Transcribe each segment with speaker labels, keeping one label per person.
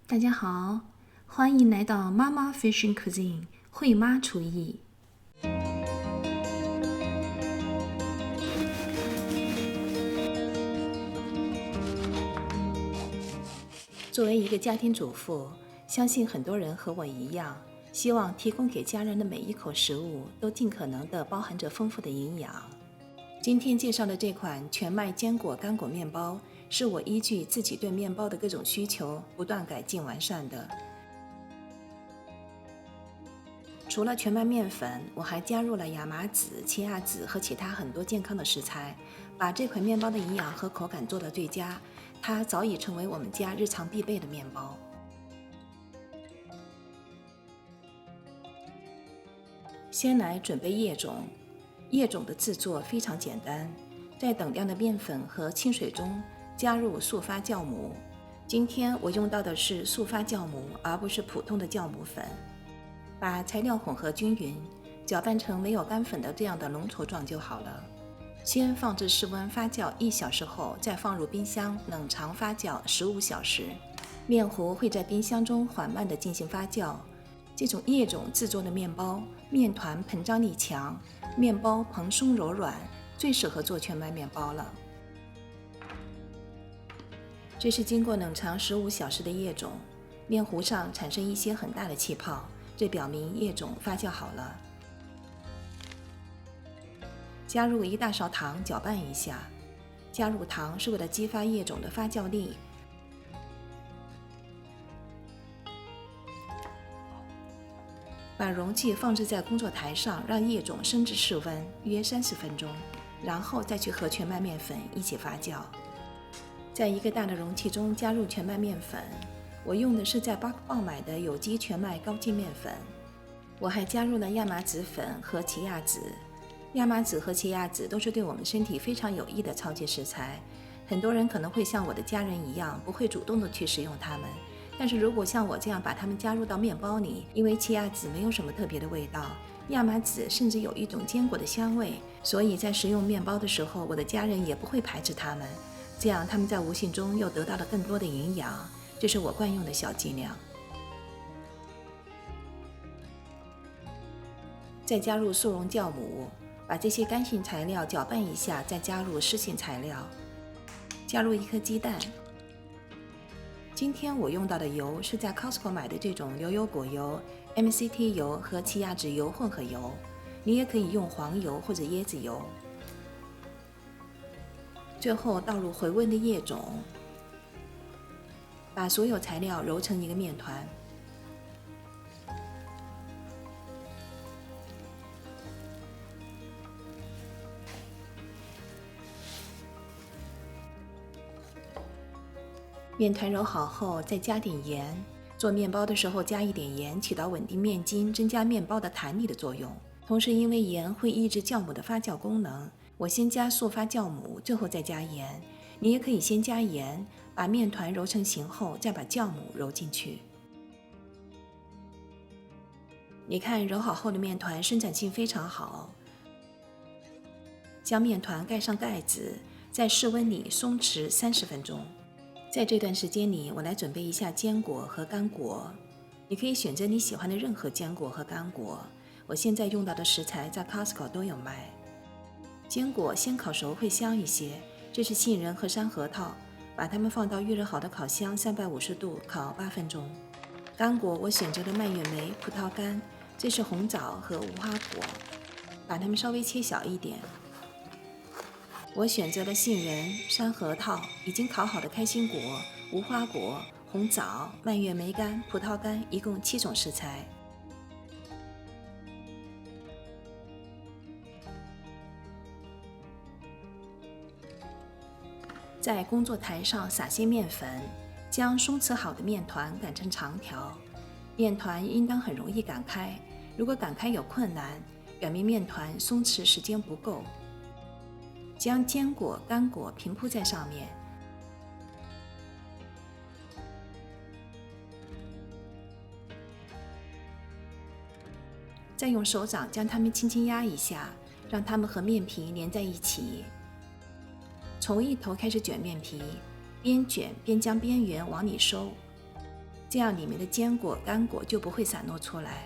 Speaker 1: 大家好，欢迎来到妈妈 Fishing Cuisine 惠妈厨艺。作为一个家庭主妇，相信很多人和我一样，希望提供给家人的每一口食物都尽可能地包含着丰富的营养。今天介绍的这款全麦坚果干果面包，是我依据自己对面包的各种需求不断改进完善的。除了全麦面粉，我还加入了亚麻籽、奇亚籽和其他很多健康的食材，把这款面包的营养和口感做到最佳。它早已成为我们家日常必备的面包。先来准备液种。液种的制作非常简单，在等量的面粉和清水中加入速发酵母。今天我用到的是速发酵母，而不是普通的酵母粉。把材料混合均匀，搅拌成没有干粉的这样的浓稠状就好了。先放置室温发酵1小时后，再放入冰箱冷藏发酵15小时。面糊会在冰箱中缓慢地进行发酵。这种液种制作的面包，面团膨胀力强，面包蓬松柔软，最适合做全麦面包了。这是经过冷藏15小时的液种，面糊上产生一些很大的气泡，这表明液种发酵好了。加入1大勺糖，搅拌一下。加入糖是为了激发液种的发酵力。把容器放置在工作台上，让液种升至室温约30分钟，然后再去和全麦面粉一起发酵。在一个大的容器中加入全麦面粉，我用的是在BOKBOK买的有机全麦高筋面粉。我还加入了亚麻籽粉和奇亚籽。亚麻籽和奇亚籽都是对我们身体非常有益的超级食材。很多人可能会像我的家人一样，不会主动的去食用它们。但是如果像我这样把它们加入到面包里，因为奇亚籽没有什么特别的味道，亚麻籽甚至有一种坚果的香味，所以在食用面包的时候，我的家人也不会排斥它们。这样他们在无形中又得到了更多的营养，这是我惯用的小伎俩。再加入速溶酵母，把这些干性材料搅拌一下，再加入湿性材料。加入1颗鸡蛋。今天我用到的油是在 Costco 买的这种牛油果油、MCT 油和奇亚籽油混合油，你也可以用黄油或者椰子油。最后倒入回温的液种，把所有材料揉成一个面团。面团揉好后，再加点盐。做面包的时候加一点盐，起到稳定面筋、增加面包的弹力的作用。同时，因为盐会抑制酵母的发酵功能，我先加速发酵母，最后再加盐。你也可以先加盐，把面团揉成形后，再把酵母揉进去。你看，揉好后的面团伸展性非常好。将面团盖上盖子，在室温里松弛30分钟。在这段时间里，我来准备一下坚果和干果。你可以选择你喜欢的任何坚果和干果。我现在用到的食材在 Costco 都有卖。坚果先烤熟会香一些，这是杏仁和山核桃，把它们放到预热好的烤箱350度烤8分钟。干果我选择了蔓越莓、葡萄干，这是红枣和无花果，把它们稍微切小一点。我选择了杏仁、山核桃、已经烤好的开心果、无花果、红枣、蔓越莓干、葡萄干，一共7种食材。在工作台上撒些面粉，将松弛好的面团擀成长条。面团应当很容易擀开，如果擀开有困难，表明面团松弛时间不够。将坚果、干果平铺在上面，再用手掌将它们轻轻压一下，让它们和面皮连在一起。从一头开始卷面皮，边卷边将边缘往里收。这样里面的坚果、干果就不会散落出来。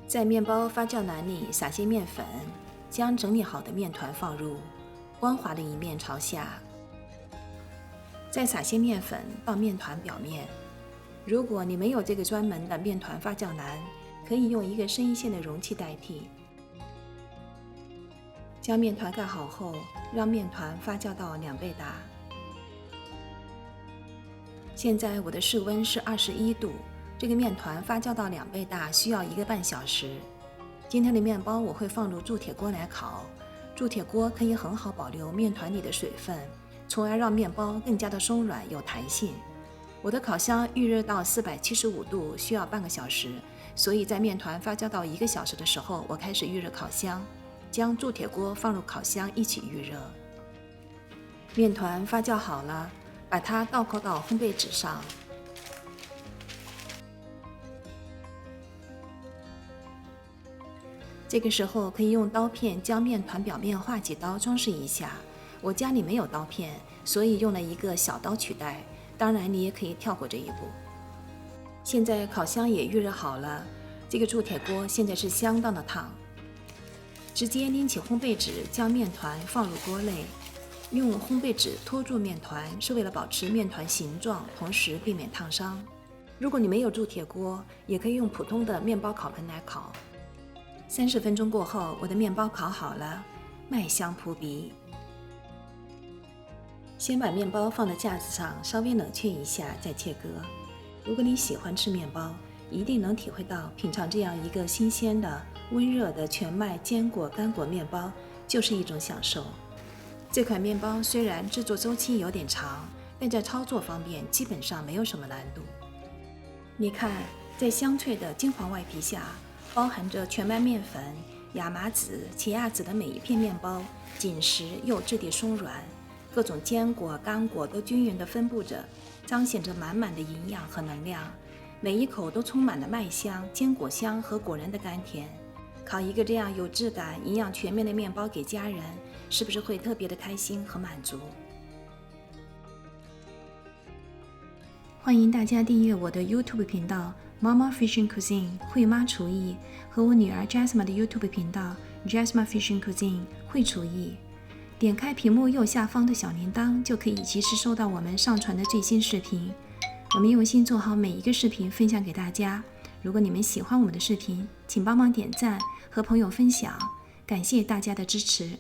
Speaker 1: 在面包发酵篮里撒些面粉，将整理好的面团放入，光滑的一面朝下，再撒些面粉到面团表面。如果你没有这个专门的面团发酵篮，可以用一个深一线的容器代替。将面团盖好后，让面团发酵到2倍大。现在我的室温是21度，这个面团发酵到2倍大需要1个半小时。今天的面包我会放入铸铁锅来烤，铸铁锅可以很好保留面团里的水分，从而让面包更加的松软有弹性。我的烤箱预热到475度需要半个小时，所以在面团发酵到1个小时的时候，我开始预热烤箱，将铸铁锅放入烤箱一起预热。面团发酵好了，把它倒扣到烘焙纸上。这个时候可以用刀片将面团表面划几刀装饰一下。我家里没有刀片，所以用了一个小刀取代。当然，你也可以跳过这一步。现在烤箱也预热好了，这个铸铁锅现在是相当的烫。直接拎起烘焙纸，将面团放入锅内，用烘焙纸托住面团，是为了保持面团形状，同时避免烫伤。如果你没有铸铁锅，也可以用普通的面包烤盆来烤。30分钟过后，我的面包烤好了，麦香扑鼻。先把面包放在架子上，稍微冷却一下，再切割。如果你喜欢吃面包，一定能体会到品尝这样一个新鲜的、温热的全麦坚果干果面包就是一种享受。这款面包虽然制作周期有点长，但在操作方面基本上没有什么难度。你看，在香脆的金黄外皮下，包含着全麦面粉、亚麻籽、奇亚籽的每一片面包，紧实又质地松软。各种坚果、干果都均匀地分布着，彰显着满满的营养和能量。每一口都充满了麦香、坚果香和果仁的甘甜。烤一个这样有质感、营养全面的面包给家人，是不是会特别的开心和满足？欢迎大家订阅我的 YouTube 频道 Mama Fishing Cuisine 慧妈厨艺，和我女儿 Jasmine 的 YouTube 频道 Jasmine Fishing Cuisine 慧厨艺。点开屏幕右下方的小铃铛，就可以及时收到我们上传的最新视频。我们用心做好每一个视频，分享给大家。如果你们喜欢我们的视频，请帮忙点赞和朋友分享，感谢大家的支持。